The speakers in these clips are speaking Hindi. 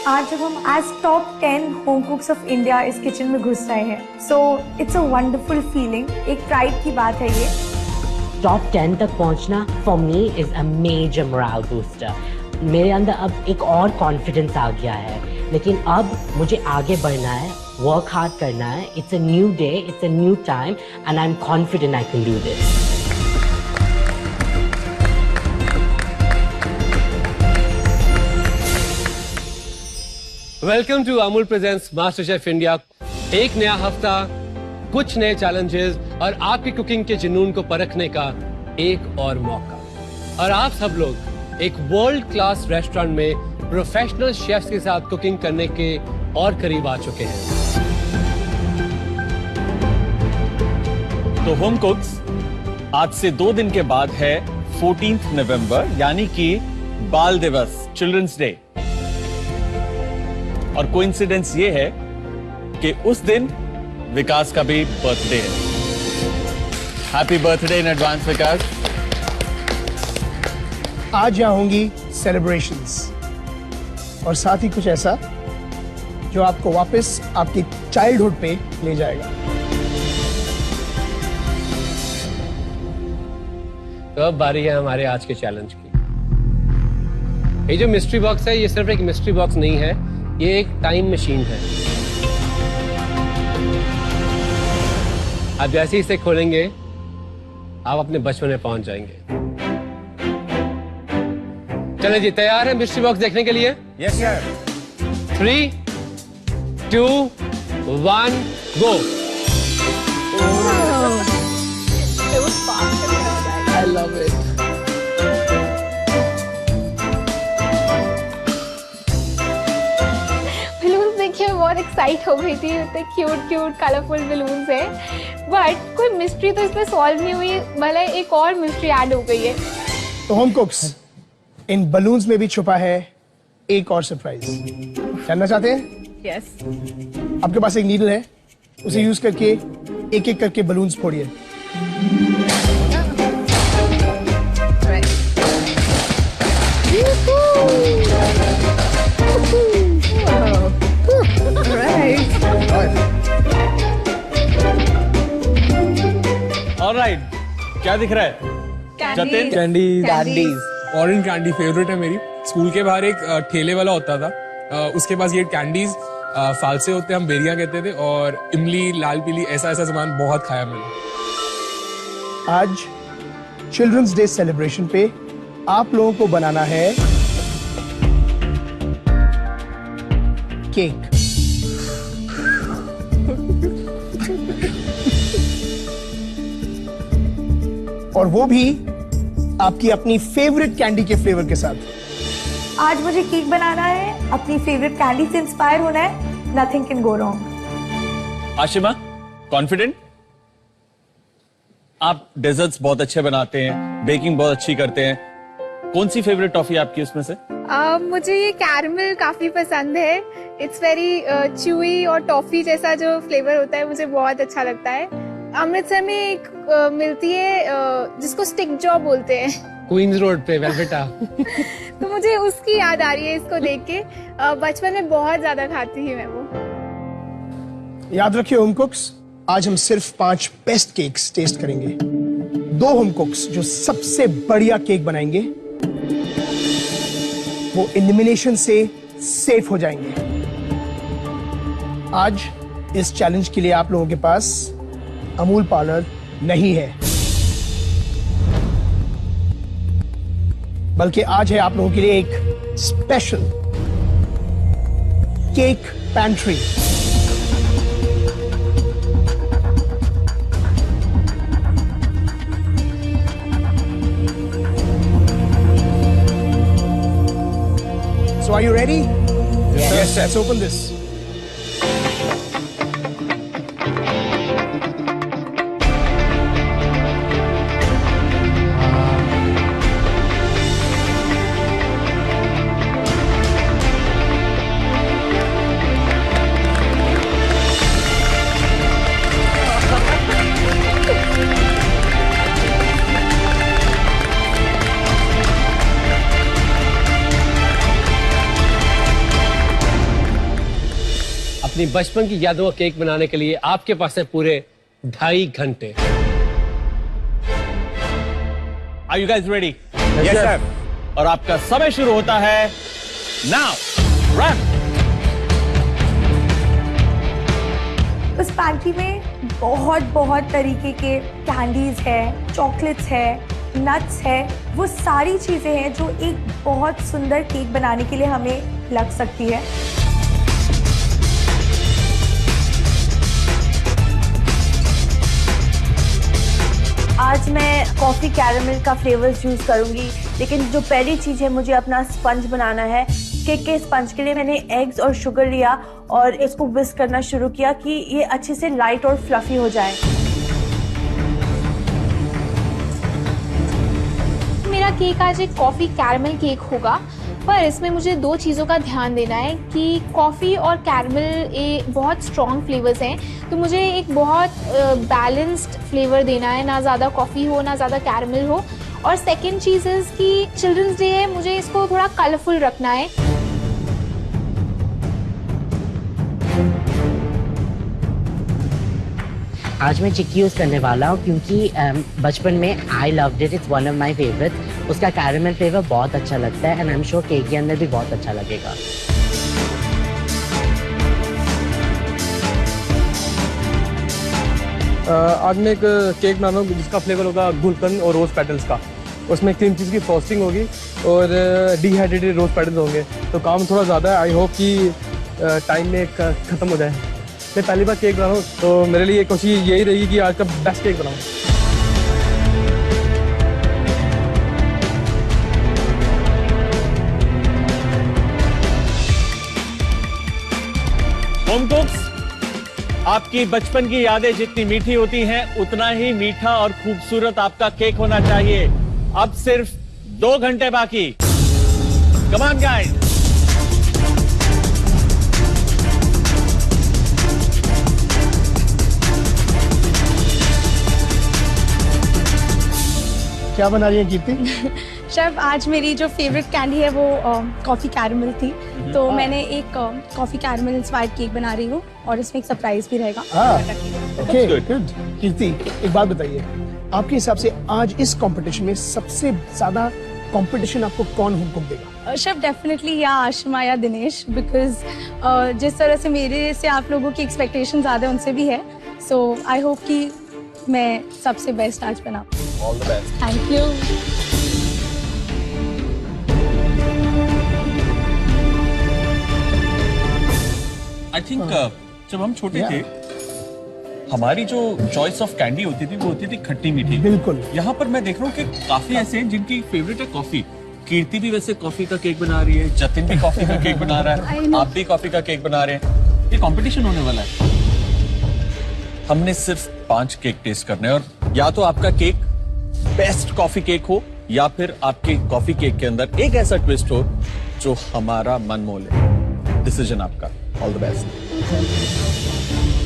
आज जब हम as top 10 home cooks of India इस किचन में घुस रहे हैं, so it's a wonderful feeling. एक प्राइड की बात है ये। टॉप 10 तक पहुंचना for me is a major moral booster. मेरे अंदर अब एक और कॉन्फिडेंस आ गया है, लेकिन अब मुझे आगे बढ़ना है, वर्क हार्ड करना है। It's a new day, it's a new time and I am confident I can do this. Welcome to Amul presents MasterChef India. एक नया हफ्ता, कुछ नए चैलेंजेस और आपकी कुकिंग के जुनून को परखने का एक और मौका। और आप सब लोग एक वर्ल्ड क्लास रेस्टोरेंट में प्रोफेशनल शेफ्स के साथ कुकिंग करने के और करीब आ चुके हैं। तो होम कुक्स आज से 2 दिन के बाद है 14 नवंबर, यानी कि बाल दिवस, चिल्ड्रंस डे। और कोइंसिडेंस ये है कि उस दिन विकास का भी बर्थडे है। हैप्पी बर्थडे इन एडवांस विकास। आज यहाँ होंगी सेलिब्रेशंस और साथ ही कुछ ऐसा जो आपको वापस आपकी चाइल्डहुड पे ले जाएगा। तो अब बारी है हमारे आज के चैलेंज की। ये जो मिस्ट्री बॉक्स है, ये सिर्फ एक मिस्ट्री बॉक्स नहीं है, ये एक टाइम मशीन है। आप जैसे ही इसे खोलेंगे, आप अपने बचपन में पहुंच जाएंगे। चलें जी, तैयार है मिस्ट्री बॉक्स देखने के लिए? Yes sir. 3, 2, 1, go. I love it. Balloons देखिए मैं बहुत एक्साइट हो गई थी। इतने क्यूट क्यूट कलरफुल बलून्स हैं, बट कोई मिस्ट्री तो इसमें सॉल्व नहीं हुई, भले एक और मिस्ट्री ऐड हो गई है। तो होम कुक्स, इन बलून्स में भी छुपा है एक और सरप्राइज। जानना चाहते हैं? यस। आपके पास एक नीडल है, उसे यूज करके एक एक करके बलून्स फोड़िए। ऑलराइट, क्या दिख रहा है? Jatin? Candies. Orange candy favourite है मेरी। स्कूल के बाहर एक ठेले वाला होता था, उसके पास ये कैंडीज फालसे होते, हम बेरियां कहते थे, और इमली, लाल पीली, ऐसा ऐसा सामान बहुत खाया मैंने। आज चिल्ड्रंस डे सेलिब्रेशन पे आप लोगों को बनाना है केक। और वो भी आपकी अपनी फेवरेट कैंडी के फ्लेवर के साथ। आज मुझे केक बनाना है, अपनी फेवरेट कैंडी से इंस्पायर होना है। Nothing can go wrong. Ashima, confident? आप डेजर्ट्स बहुत अच्छे बनाते हैं, बेकिंग बहुत अच्छी करते हैं। कौन सी फेवरेट टॉफी आपकी उसमें से? मुझे ये कैरमल काफी पसंद है। इट्स वेरी च्यूई और टॉफी जैसा जो फ्लेवर होता है, मुझे बहुत अच्छा लगता है। अमृतसर में एक मिलती है जिसको स्टिक जॉ बोलते हैं, क्वींस रोड पे, वेलवेटा। तो मुझे उसकी याद आ रही है इसको देख के। बचपन में बहुत ज्यादा खाती थी मैं वो। याद रखिए होम कुक्स, आज हम सिर्फ 5 बेस्ट केक्स टेस्ट करेंगे। 2 होम कुक्स जो सबसे बढ़िया केक बनाएंगे वो एलिमिनेशन से सेफ हो जाएंगे। आज इस चैलेंज के लिए आप लोगों के पास अमूल पार्लर नहीं है, बल्कि आज है आप लोगों के लिए एक special cake pantry. So are you ready? Yes. Let's open this. अपनी बचपन की यादों का केक बनाने के लिए आपके पास है पूरे 2.5 घंटे। Are you guys ready? Yes, sir. और आपका समय शुरू होता है now. Run. उस पैंट्री में बहुत तरीके के कैंडीज है, चॉकलेट्स है, नट्स है, वो सारी चीजें हैं जो एक बहुत सुंदर केक बनाने के लिए हमें लग सकती है। आज मैं कॉफ़ी कैरामल का फ्लेवर्स यूज़ करूँगी, लेकिन जो पहली चीज़ है मुझे अपना स्पंज बनाना है। केक के स्पंज के लिए मैंने एग्स और शुगर लिया और इसको विस्क करना शुरू किया कि ये अच्छे से लाइट और फ्लफी हो जाए। मेरा केक आज एक कॉफ़ी कैरामल केक होगा, पर इसमें मुझे 2 चीज़ों का ध्यान देना है कि कॉफ़ी और कैरामल ये बहुत स्ट्रॉन्ग फ्लेवर्स हैं, तो मुझे एक बहुत बैलेंस्ड फ्लेवर देना है, ना ज़्यादा कॉफ़ी हो ना ज़्यादा कैरामल हो। और सेकेंड चीज़ इज़ कि चिल्ड्रंस डे है, मुझे इसको थोड़ा कलरफुल रखना है। आज मैं चिक्की यूज़ करने वाला हूँ क्योंकि बचपन में I loved it, it's one of my favourite. उसका कैरामल फ्लेवर बहुत अच्छा लगता है and I am sure cake के अंदर भी बहुत अच्छा लगेगा। आज मैं एक केक बना रहा हूँ जिसका फ्लेवर होगा गुलकंद और रोज़ पेटल्स का। उसमें क्रीम चीज़ की फ्रॉस्टिंग होगी और डिहाइड्रेटेड रोज़ पेटल्स होंगे, तो काम थोड़ा ज़्यादा है। आई होप कि टाइम में ख़त्म हो जाए। मैं पहली बार केक बना रहा हूँ, तो मेरे लिए कोशिश यही रहेगी कि आज का बेस्ट केक बनाऊँ। होम कुक्स, आपकी बचपन की यादें जितनी मीठी होती हैं उतना ही मीठा और खूबसूरत आपका केक होना चाहिए। अब सिर्फ 2 घंटे बाकी। Come on guys. क्या बना रही है कीर्ति? शेफ, आज मेरी जो फेवरेट कैंडी है वो कॉफ़ी कैरामल थी, तो मैंने एक कॉफ़ी कैरामल इंस्पायर्ड केक बना रही हूँ और इसमें एक सरप्राइज भी रहेगा। Okay, good. कीर्ति, एक बात बताइए, आपके हिसाब से आज इस कंपटीशन में सबसे ज्यादा कंपटीशन आपको कौन होम कुक देगा? शेफ डेफिनेटली या आशिमा या दिनेश, बिकॉज जिस तरह से मेरे से आप लोगों की एक्सपेक्टेशन ज़्यादा उनसे भी है, सो आई होप कि मैं सबसे बेस्ट आज बना। All the best. Thank you. I think जब हम छोटे थे हमारी जो चॉइस ऑफ कैंडी होती थी वो होती थी खट्टी मीठी। बिल्कुल। यहाँ पर मैं देख रहा हूँ कि काफी ऐसे हैं जिनकी फेवरेट है कॉफी। कीर्ति भी वैसे कॉफी का केक बना रही है, जतिन भी कॉफी का केक बना रहा है, आप भी कॉफी का केक बना रहे हैं। ये कंपटीशन होने वाला है। हमने सिर्फ 5 केक टेस्ट करने और या तो आपका केक बेस्ट कॉफी केक हो या फिर आपके कॉफी केक के अंदर एक ऐसा ट्विस्ट हो जो हमारा मन मोह ले। डिसीजन आपका। All the best.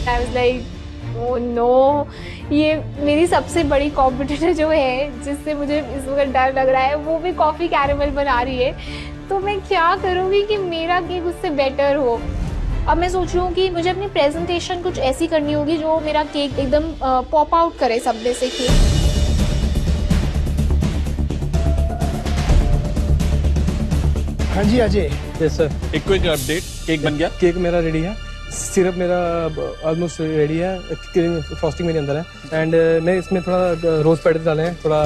I was like oh no, ये मेरी सबसे बड़ी कॉम्पिटिटर जो है जिससे मुझे इस वक्त डर लग रहा है, वो भी कॉफ़ी कैरामल बना रही है, तो मैं क्या करूँगी कि मेरा केक उससे बेटर हो। अब मैं सोच रही हूँ कि मुझे अपनी प्रेजेंटेशन कुछ ऐसी करनी होगी जो मेरा केक एकदम पॉप आउट करे सब में से केक। हाँ जी अजय। Yes sir. एक क्विक अपडेट, केक बन गया? केक मेरा रेडी है, सिरप मेरा ऑलमोस्ट रेडी है, क्रीम फ्रॉस्टिंग मेरे अंदर है एंड मैं इसमें थोड़ा रोज पेटल्स डाले हैं, थोड़ा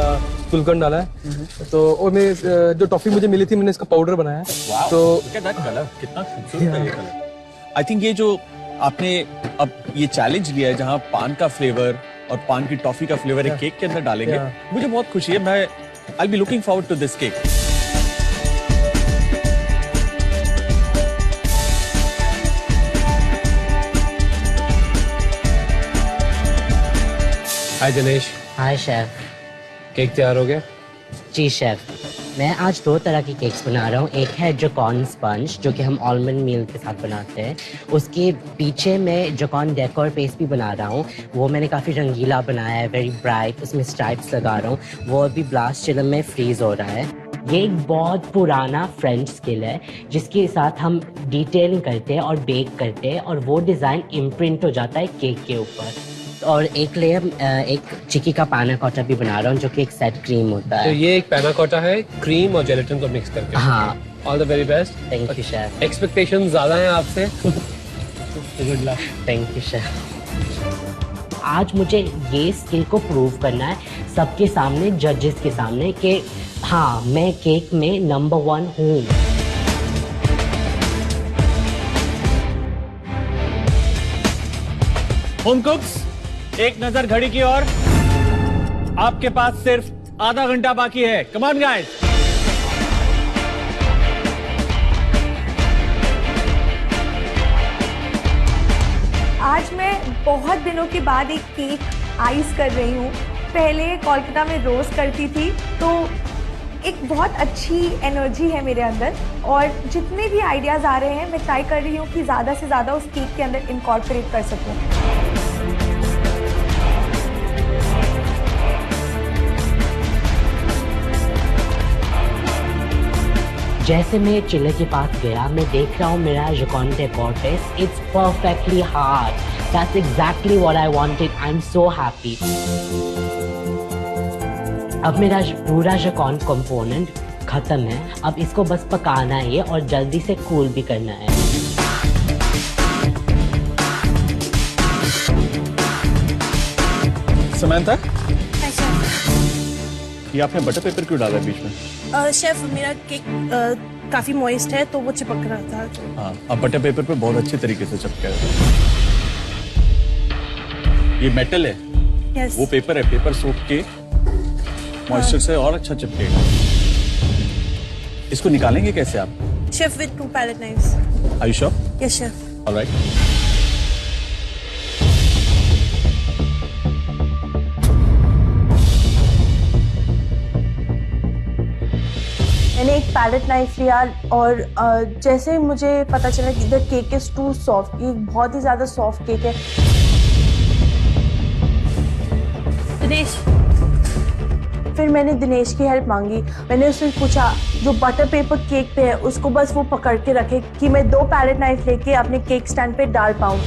गुलकंद डाला है, तो और मैं जो टॉफी मुझे मिली थी मैंने इसका पाउडर बनाया है। तो कलर कितना खूबसूरत है ये कलर। आई थिंक ये जो आपने अब ये चैलेंज लिया है जहाँ पान का फ्लेवर और पान की टॉफी का फ्लेवर एक केक के अंदर डालेंगे, मुझे बहुत खुशी है। मैं I be looking forward to this cake. Hi Dinesh. Hi chef. Cake तैयार हो गया? जी शेफ, मैं आज 2 तरह की केक्स बना रहा हूँ। एक है जोकॉन स्पंज जो कि हम आलमंड मील के साथ बनाते हैं, उसके पीछे मैं जोकॉन डेकोर पेस्ट भी बना रहा हूँ। वो मैंने काफ़ी रंगीला बनाया है, वेरी ब्राइट, उसमें स्ट्राइप्स लगा रहा हूँ। वो अभी ब्लास्ट चिलम में फ्रीज हो रहा है। ये एक बहुत पुराना फ्रेंच स्किल है जिसके साथ हम डिटेलिंग करते हैं और बेक करते हैं और वो डिज़ाइन इम्प्रिंट हो जाता है केक के ऊपर। और एक लेयर एक चिक्की का पाना कोटा भी बना रहा हूँ जो कि एक सेट क्रीम होता तो है। ये एक पैना कोटा है क्रीम और जेलेटिन को मिक्स करके। हाँ, all the very best. Thank you chef. Expectation ज्यादा हैं आपसे। Good luck. Thank you chef. आज मुझे ये स्किल को प्रूव करना है सबके सामने, जजेस के सामने, कि हाँ मैं केक में नंबर 1 हूँ। होम कुक्स, एक नजर घड़ी की ओर। आपके पास सिर्फ आधा घंटा बाकी है। Come on guys. आज मैं बहुत दिनों के बाद एक केक आइस कर रही हूँ। पहले कोलकाता में रोस्ट करती थी, तो एक बहुत अच्छी एनर्जी है मेरे अंदर और जितने भी आइडियाज़ आ रहे हैं मैं ट्राई कर रही हूँ कि ज़्यादा से ज़्यादा उस केक के अंदर इनकॉर्पोरेट कर सकूँ। जैसे मैं चिल्ले के पास गया, मैं देख रहा हूँ मेरा Joconde de Cortes, it's perfectly hard. That's exactly what I wanted. I'm so happy. अब मेरा पूरा Joconde कंपोनेंट खत्म है। अब इसको बस पकाना है और जल्दी से कूल भी करना है। समंथा, ये आपने बटर पेपर क्यों डाला बीच में? शेफ मेरा केक काफी मॉइस्ट है तो वो चिपक रहा था। हाँ, अब बटर पेपर पे बहुत अच्छे तरीके से चिपका है। ये मेटल है। यस। वो पेपर है, पेपर सोख के मॉइस्चर से और अच्छा चिपकेगा। इसको निकालेंगे कैसे आप? Chef with 2 palette knives. Are you sure? Yes chef. Alright. मैंने एक पैलेट नाइफ लिया और जैसे मुझे पता चला कि the cake is too soft, ये बहुत ही ज्यादा सॉफ्ट केक है। दिनेश, फिर मैंने दिनेश की हेल्प मांगी। मैंने उससे पूछा जो बटर पेपर केक पे है उसको बस वो पकड़ के रखे कि मैं 2 पैलेट नाइफ लेके अपने केक स्टैंड पे डाल पाऊँ।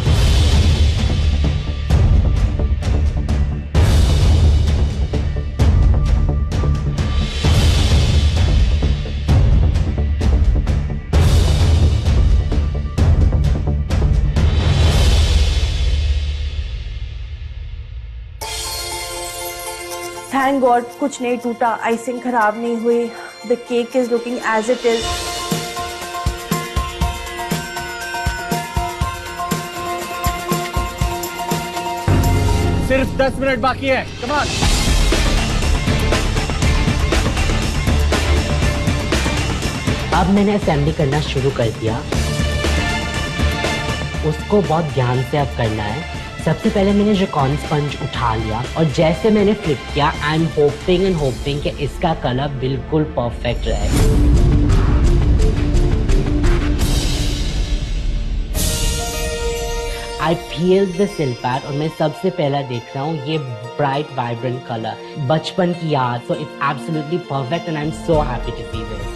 थैंक गॉड कुछ नहीं टूटा, आइसिंग खराब नहीं हुई। The cake is looking as it is. सिर्फ 10 मिनट बाकी है। Come on. अब मैंने असेंबली करना शुरू कर दिया। उसको बहुत ध्यान से अब करना है। सबसे पहले मैंने Joconde स्पंज उठा लिया और जैसे मैंने फ्लिप किया, आई एम होपिंग कि इसका कलर बिल्कुल परफेक्ट रहे। आई फील द सिलपैड और मैं सबसे पहला देख रहा हूँ ये ब्राइट वाइब्रेंट कलर, बचपन की याद। So it's absolutely perfect and I am so happy to see this.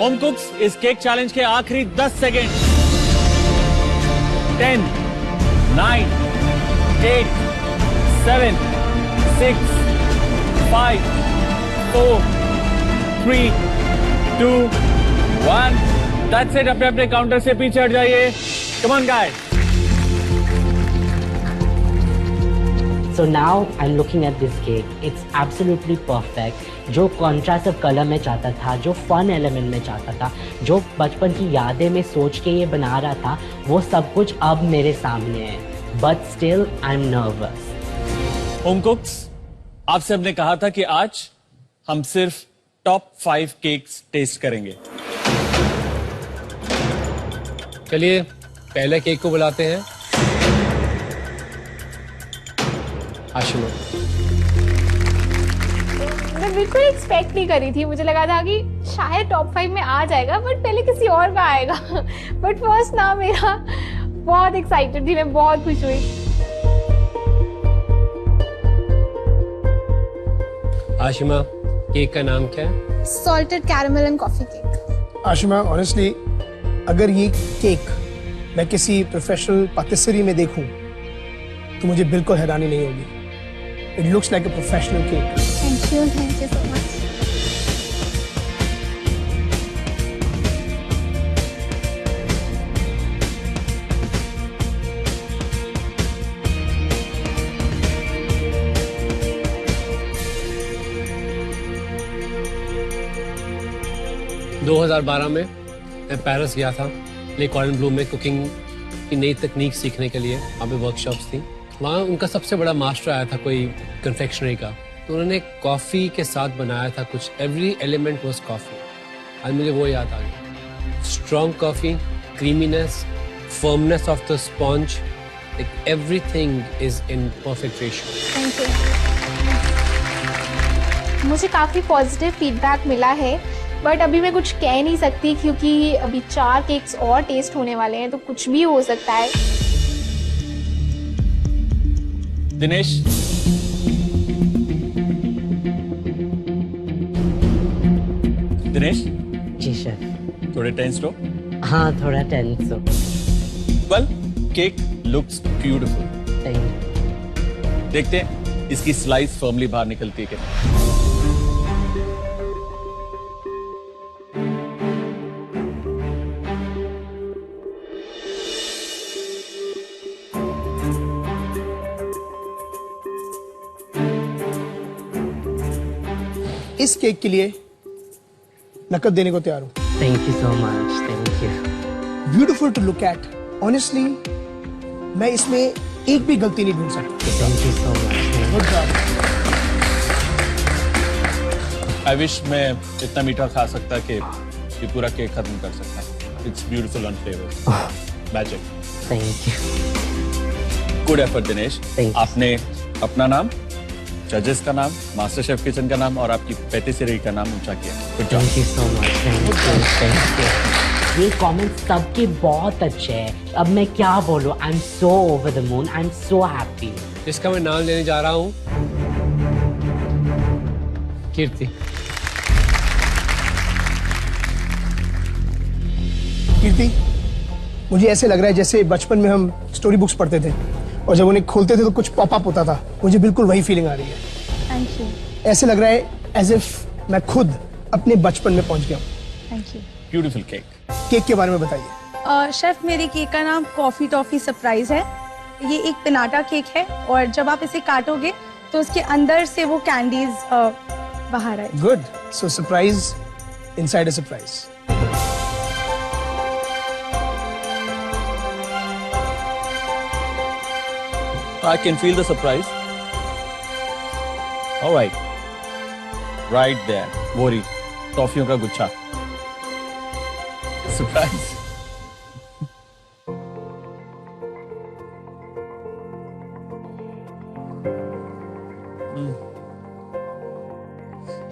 Home cooks, इस केक चैलेंज के आखिरी 10 सेकेंड। 10, 9, 8, 7, 6, 5, 4, 3, 2, 1। That's it. अपने अपने काउंटर से पीछे हट जाइए। Come on guys. So now I'm looking at this cake. It's absolutely perfect. जो कॉन्ट्रास्ट ऑफ कलर में चाहता था, जो फन एलिमेंट में चाहता था, जो बचपन की यादें में सोच के ये बना रहा था, वो सब कुछ अब मेरे सामने है। But still I'm nervous. Home कुक्स, आपसे हमने कहा था कि आज हम सिर्फ टॉप 5 केक्स टेस्ट करेंगे। चलिए पहले केक को बुलाते हैं। आशिमा, मैं बिल्कुल एक्सपेक्ट नहीं करी थी। मुझे लगा था कि शायद टॉप 5 में आ जाएगा, बट पहले किसी और का आएगा। बट फर्स्ट ना मेरा, बहुत एक्साइटेड थी मैं, बहुत खुश हुई। आशिमा, केक का नाम क्या है? Salted caramel and coffee cake. Ashima, honestly अगर ये केक मैं किसी प्रोफेशनल पातिसरी में देखूं तो मुझे बिल्कुल हैरानी नहीं होगी। It looks like a professional cake. Thank you so much. दो 2012 में मैं पेरिस गया था, ले कॉर्डन ब्लू में कुकिंग की नई तकनीक सीखने के लिए। वहाँ पे वर्कशॉप्स थी। वहाँ उनका सबसे बड़ा मास्टर आया था कोई कन्फेक्शनरी का, तो उन्होंने कॉफ़ी के साथ बनाया था कुछ। Every element was coffee. आज मुझे वो याद आ गया। Strong coffee, creaminess, firmness of the sponge, like everything is in perfect ratio. Thank you. मुझे काफ़ी पॉजिटिव फीडबैक मिला है, बट अभी मैं कुछ कह नहीं सकती क्योंकि अभी 4 केक्स और टेस्ट होने वाले हैं, तो कुछ भी हो सकता है। दिनेश, दिनेश, जी शेफ। थोड़े टेंस हो? हाँ, थोड़ा टेंस हो। Well, cake looks beautiful. Thank you. देखते हैं इसकी स्लाइस फर्मली बाहर निकलती है कि नहीं। इस केक के लिए नकद देने को तैयार हूं। Thank you so much. Thank you. Beautiful to look at. Honestly मैं इसमें एक भी गलती नहीं ढूंढ सकता। Thank you so much. Good job. I wish मैं इतना मीठा खा सकता कि ये पूरा केक खत्म कर सकता। It's beautiful on flavour. Magic. Thank you. Good effort Dinesh. Thank you. आपने अपना नाम, जजेस का नाम, मास्टर शेफ किचन का नाम और आपकी पैटिसरी का नाम ऊंचा किया। Good job. Thank you so much. Thank you. ये कमेंट्स सबके बहुत अच्छे हैं। अब मैं क्या बोलूं? आई am so over the moon. I am so happy. जिसका मैं नाम लेने जा रहा हूँ, कीर्ति। कीर्ति, मुझे ऐसे लग रहा है जैसे बचपन में हम स्टोरी बुक्स पढ़ते थे और जब उन्हें खोलते थे तो कुछ पॉप अप होता था। मुझे बिल्कुल वही फीलिंग आ रही है। Thank you. ऐसे लग रहा है एज इफ मैं खुद अपने बचपन में पहुंच गया हूँ। Thank you. Beautiful cake. Cake के बारे में बताइए। शेफ, मेरे केक का नाम कॉफी टॉफी सरप्राइज है। ये एक पिनाटा केक है और जब आप इसे काटोगे तो उसके अंदर से वो कैंडीज बाहर आए। Good. So surprise inside a surprise. I can feel the surprise. All right. Right there. वोरी, टॉफियों का गुच्छा। Surprise.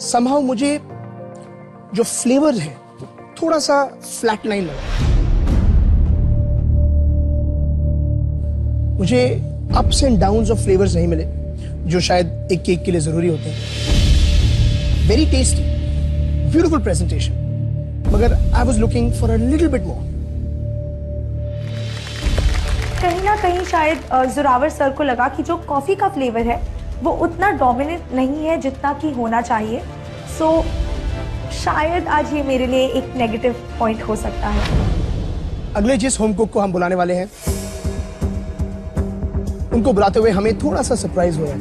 somehow मुझे जो फ्लेवर है थोड़ा सा फ्लैट लाइन लगा। मुझे ups and downs of flavours नहीं मिले जो शायद एक केक के लिए जरूरी होते हैं। वेरी टेस्टी, ब्यूटीफुल प्रेजेंटेशन, मगर I was looking for a little bit more. कहीं ना कहीं शायद जोरावर सर को लगा कि जो कॉफ़ी का फ्लेवर है वो उतना डोमिनेंट नहीं है जितना कि होना चाहिए। सो शायद आज ये मेरे लिए एक नेगेटिव पॉइंट हो सकता है। अगले जिस होम कुक को हम बुलाने वाले हैं उनको बुलाते हुए हमें थोड़ा सा सरप्राइज हुआ है,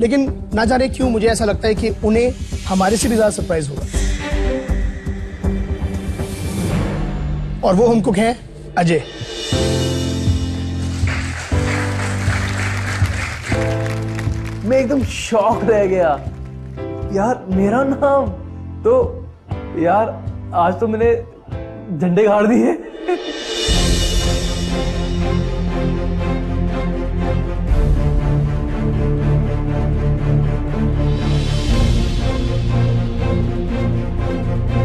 लेकिन ना जाने क्यों मुझे ऐसा लगता है कि उन्हें हमारे से भी ज्यादा सरप्राइज होगा। और वो होम कुक हैं अजय। मैं एकदम शॉक रह गया यार। मेरा नाम तो यार आज तो मैंने झंडे गाड़ दिए।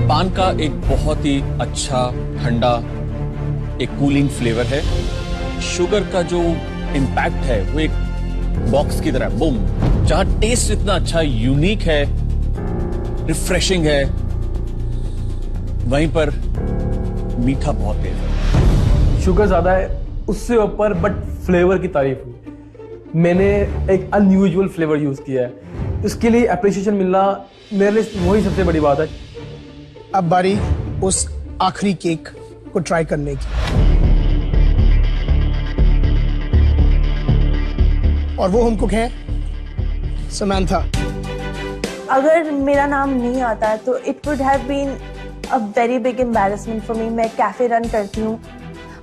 पान का एक बहुत ही अच्छा ठंडा एक कूलिंग फ्लेवर है। शुगर का जो इम्पैक्ट है वो एक बॉक्स की तरह बूम, जहां टेस्ट इतना अच्छा यूनिक है, रिफ्रेशिंग है, वहीं पर मीठा बहुत तेज है। शुगर ज्यादा है उससे ऊपर, बट फ्लेवर की तारीफ हुई। मैंने एक अनयूजुअल फ्लेवर यूज किया है, इसके लिए अप्रिसिएशन मिलना मेरे लिए वही सबसे बड़ी बात है। अब बारी उस आखिरी केक को ट्राई करने की, और वो होम कुक है समांथा। अगर मेरा नाम नहीं आता तो it would have been a very big embarrassment for me. मैं कैफे रन करती हूँ,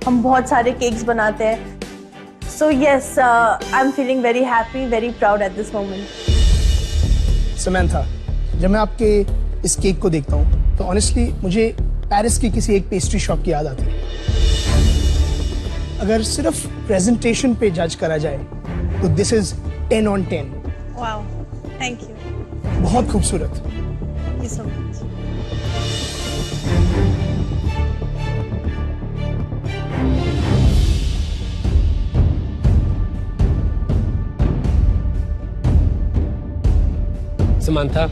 हम बहुत सारे केक्स बनाते हैं। So yes, I am feeling very happy, very proud at this moment. Samantha, जब मैं आपके इस केक को देखता हूँ तो ऑनेस्टली मुझे पेरिस की किसी एक पेस्ट्री शॉप की याद आती है। अगर सिर्फ प्रेजेंटेशन पे जज करा जाए तो this is 10 on 10। Wow, thank you, बहुत खूबसूरत। Thank you so much. Samantha,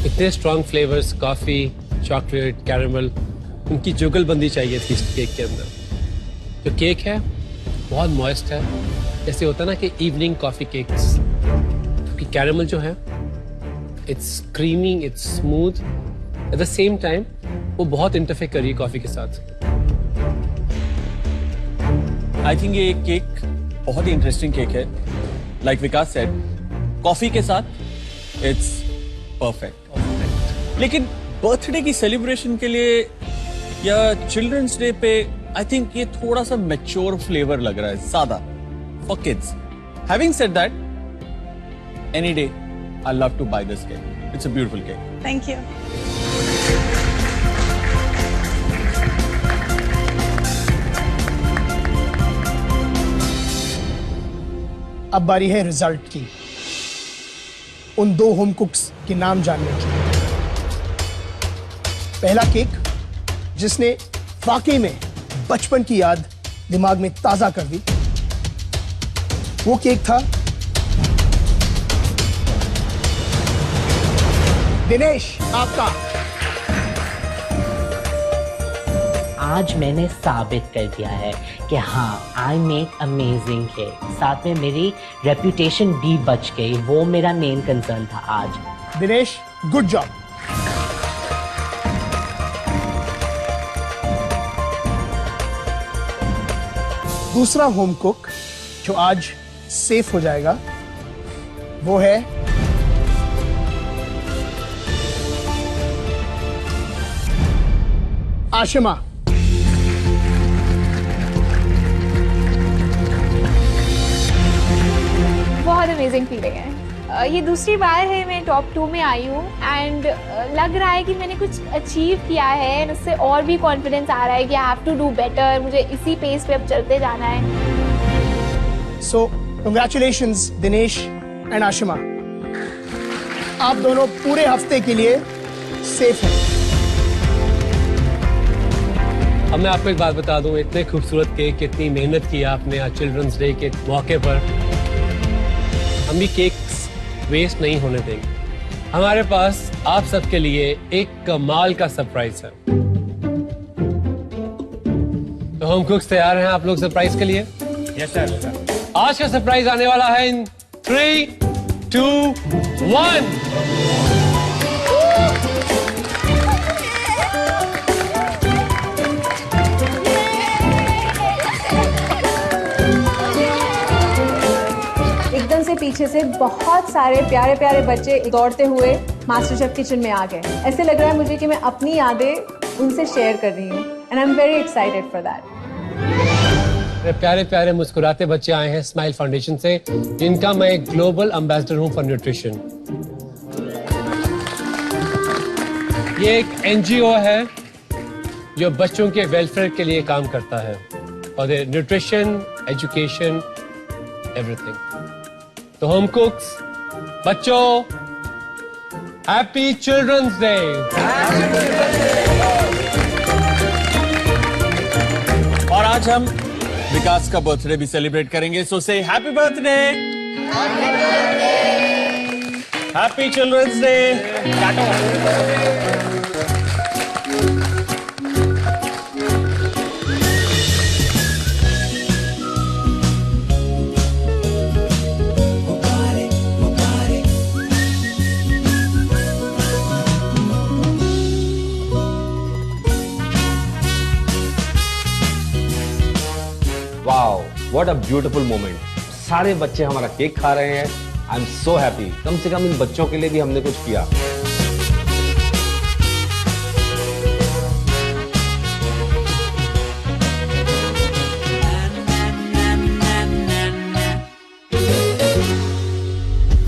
इतने strong flavours, coffee, chocolate, caramel, उनकी जुगलबंदी चाहिए थी इस केक के अंदर। जो केक है बहुत मॉइस्ट है, जैसे होता है ना कि इवनिंग कॉफी केक्स, क्योंकि कैरमल जो है it's creamy, it's smooth, at the same time वो बहुत इंटरफेयर कर रही है कॉफी के साथ। आई थिंक ये केक बहुत ही इंटरेस्टिंग केक है। लाइक विकास सेड, कॉफी के साथ इट्स परफेक्ट। लेकिन बर्थडे की सेलिब्रेशन के लिए या चिल्ड्रंस डे पे आई थिंक ये थोड़ा सा मैच्योर फ्लेवर लग रहा है, सादा, for kids. Having said that, any day I love to buy this cake. It's a beautiful cake. Thank you. अब बारी है रिजल्ट की, उन दो होम कुक्स के नाम जानने की। पहला केक जिसने वाकई में बचपन की याद दिमाग में ताजा कर दी, वो केक था दिनेश आपका। आज मैंने साबित कर दिया है कि हाँ, आई मेक अमेजिंग केक। साथ में मेरी रेपुटेशन भी बच गई, वो मेरा मेन कंसर्न था आज। Dinesh, good job. दूसरा होम कुक जो आज सेफ हो जाएगा वो है आशिमा। बहुत अमेजिंग फीलिंग है। ये दूसरी बार है मैं टॉप 2 में आई हूँ, एंड लग रहा है कि मैंने कुछ अचीव किया है, एंड उससे और भी कॉन्फिडेंस आ रहा है कि I have to do better. मुझे इसी पेस पे अब चलते जाना है। So congratulations Dinesh and Ashima, आप दोनों पूरे हफ्ते के लिए सेफ हैं। अब मैं आपको एक बात बता दूं, इतने खूबसूरत केक, इतनी मेहनत की आपने आज चिल्ड्रंस डे के मौके पर। हम भी केक्स वेस्ट नहीं होने देंगे। हमारे पास आप सबके लिए एक कमाल का सरप्राइज है। तो होम कुक्स तैयार हैं आप लोग सरप्राइज के लिए? Yes sir. आज का सरप्राइज आने वाला है इन 3, 2, 1। एकदम से पीछे से बहुत सारे प्यारे प्यारे बच्चे दौड़ते हुए मास्टर शेफ किचन में आ गए। ऐसे लग रहा है मुझे कि मैं अपनी यादें उनसे शेयर कर रही हूँ, and I am very excited for that. प्यारे प्यारे मुस्कुराते बच्चे आए हैं स्माइल फाउंडेशन से, जिनका मैं एक ग्लोबल एम्बेसडर हूं फॉर न्यूट्रिशन। ये एक एनजीओ है जो बच्चों के वेलफेयर के लिए काम करता है, और न्यूट्रिशन, एजुकेशन, एवरीथिंग। तो होम कुक्स, बच्चों, हैप्पी चिल्ड्रंस डे। और आज हम विकास का बर्थडे भी सेलिब्रेट करेंगे, सो से happy birthday. Happy children's day. Wow, what a beautiful moment. सारे बच्चे हमारा केक खा रहे हैं। आई एम सो हैप्पी। कम से कम इन बच्चों के लिए भी हमने कुछ किया।